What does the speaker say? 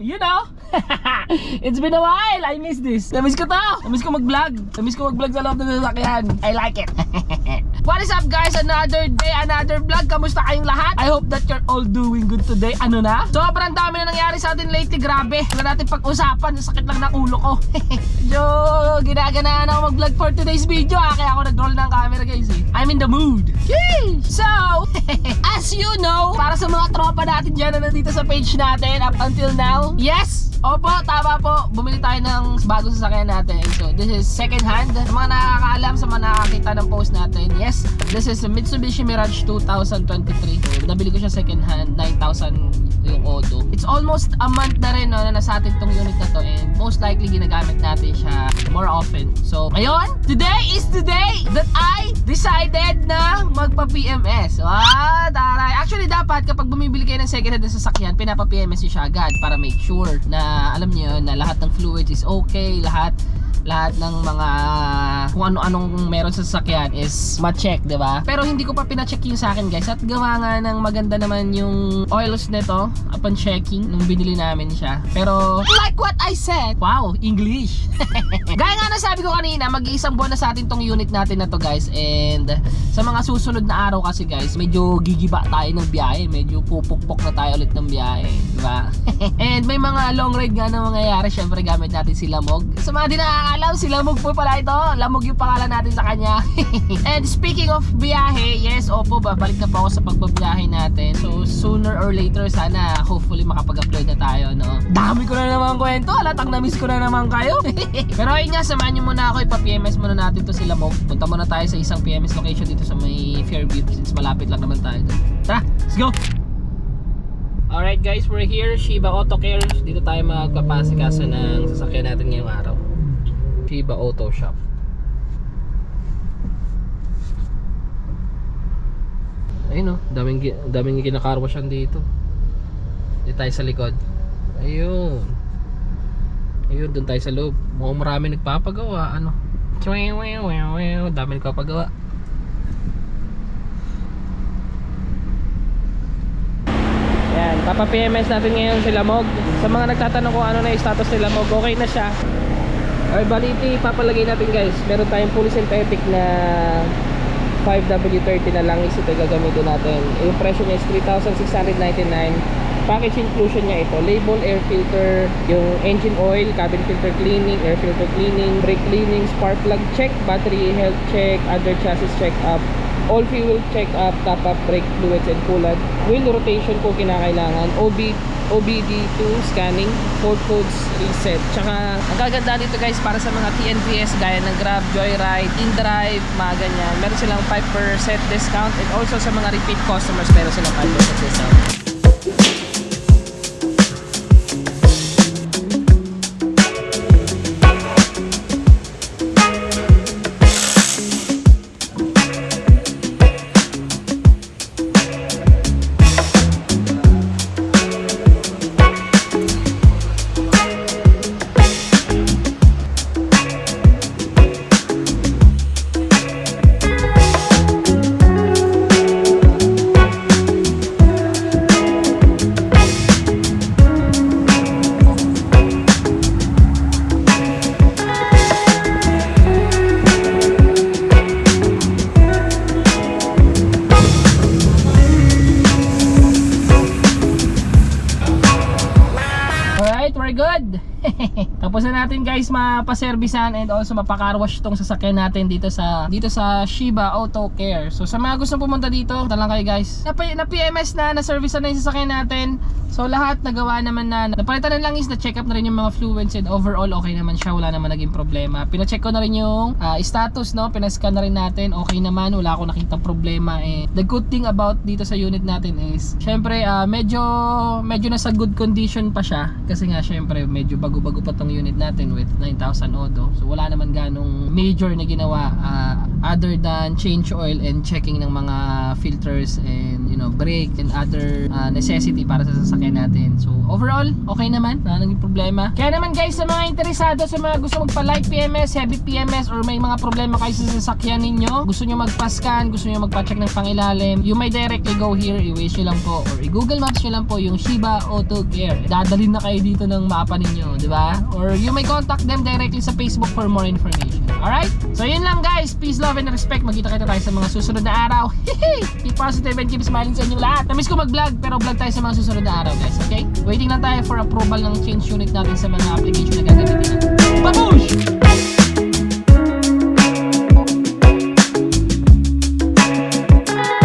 you know. It's been a while. I miss this. Namiss ko to. Namiss ko mag-vlog. Namiss ko mag-vlog sa loob ng sasakyan. I like it. What is up guys? Another day, another vlog. Kamusta kayong lahat? I hope that you're all doing good today. Ano na? Sobrang dami na nangyari sa atin lately. Grabe. Wala natin pag-usapan. Sakit lang ng ulo ko. Medyo ginaganaan ako mag-vlog for today's video. Kaya ako nag-roll ng camera guys eh. I'm in the mood. Yay! So, as you know, para sa mga tropa natin dyan na nandito sa page natin up until now, yes! Opo, tama po. Bumili tayo ng bagong sasakyan natin. So, this is second hand. Sa mga nakakaalam, sa mga nakakita ng post natin, yes, this is a Mitsubishi Mirage 2023. So, nabili ko siya second hand, 9,000 yung auto. It's almost a month na rin no, na nasa atin tong unit na to and most likely ginagamit natin siya more often. So, ngayon, today is the day that I decided na magpa-PMS. Taray! Actually, dapat kapag bumibili kayo ng second hand na sasakyan, pinapa-PMS nyo siya agad para make sure na alam niyo na lahat ng fluids is okay, lahat ng mga kung ano-anong meron sa sasakyan is ma-check, diba? Pero hindi ko pa pina-check yung sa akin guys at gawa nga ng maganda naman yung oils nito upon checking nung binili namin siya. Pero like what I said, wow, English. Gaya nga na sabi ko kanina, mag-iisang buwan na sa atin tong unit natin na to guys, and sa mga susunod na araw kasi guys, medyo gigiba tayo ng biyahe, medyo pupukpok na tayo ulit ng biyahe, diba? And may mga long ride nga na mangyayari, syempre gamit natin si Lamog. Sa mga di nakakaalam, si Lamog po pala ito. Lamog yung pangalan natin sa kanya. And speaking of biyahe, yes, opo, babalik na po ako sa pagbabiyahe natin. So sooner or later, sana hopefully makapag-upload na tayo, no? Dami ko na naman kwento, halatang na-miss ko na naman kayo. Pero ayun nga, samahan nyo muna ako, ipa-PMS muna natin to si Lamog. Punta muna tayo sa isang PMS location dito sa may Fairview since malapit lang naman tayo doon. Tara, let's go! Alright guys, we're here, Shiba Auto Care. Dito tayo magpapasikasa ng sasakyan natin ngayong araw. Shiba Auto Shop. Ayun o, daming kinakarwasyan dito. Dito tayo sa likod. Ayun. Ayun, dun tayo sa loob. Mukhang marami nagpapagawa. Ano? Dami nagpapagawa. Yan, papa-PMS natin ngayon si Lamog. Sa mga nagtatanong kung ano na yung status ni Lamog, okay na siya. Ay, baliti, papalagay natin guys. Meron tayong fully synthetic na 5W30 na lang is ito gagamitin natin. Yung presyo niya is 3,699. Package inclusion niya ito, label, air filter, yung engine oil, cabin filter cleaning, air filter cleaning, brake cleaning, spark plug check, battery health check, other chassis check up, all fuel check up, top up, brake fluids and coolant, wheel rotation kung kinakailangan, OBD2 scanning, fault codes reset. Tsaka ang gaganda dito guys para sa mga TNVS gaya ng Grab, Joyride, InDrive, mga ganyan, meron silang 5% discount, and also sa mga repeat customers meron silang 5% discount. Good. Tapos na natin guys mapaservisan and also mapakarwash tong sasakyan natin dito sa Shiba Auto Care. So sa mga gustong pumunta dito, punta lang kayo guys. Na PMS na service na yung sasakyan natin. So lahat nagawa naman na. Napalitan na lang is na check up na rin yung mga fluids and overall okay naman siya, wala naman naging problema. Pina-check ko na rin yung status, no. Pinascan na rin natin, okay naman, wala akong nakitang problema. The good thing about dito sa unit natin is syempre medyo nasa good condition pa siya kasi nga syempre medyo bago-bago pa tong unit natin with 9,000 odo. So wala naman ganong major na ginawa other than change oil and checking ng mga filters and brake and other necessity para sa sasakyan natin. So overall, okay naman, naging problema. Kaya naman guys, sa mga interesado, sa mga gusto magpa-light PMS, heavy PMS, or may mga problema kayo sa sasakyan ninyo, gusto nyo magpa-scan, gusto nyo magpa-check ng pangilalim, you may directly go here, i-waze nyo lang po or i-google maps nyo lang po yung Shiba Auto Care. Dadalhin na kayo dito ng mapa ninyo, di ba? Or you may contact them directly sa Facebook for more information. Alright? So yun lang guys, peace, love, and respect. Magkita-kita tayo sa mga susunod na araw. Keep positive and keep smiling sa inyong lahat. Namiss ko mag-vlog, pero vlog tayo sa mga susunod na araw guys, okay? Waiting lang tayo for approval ng change unit natin sa mga application na gagamitin natin.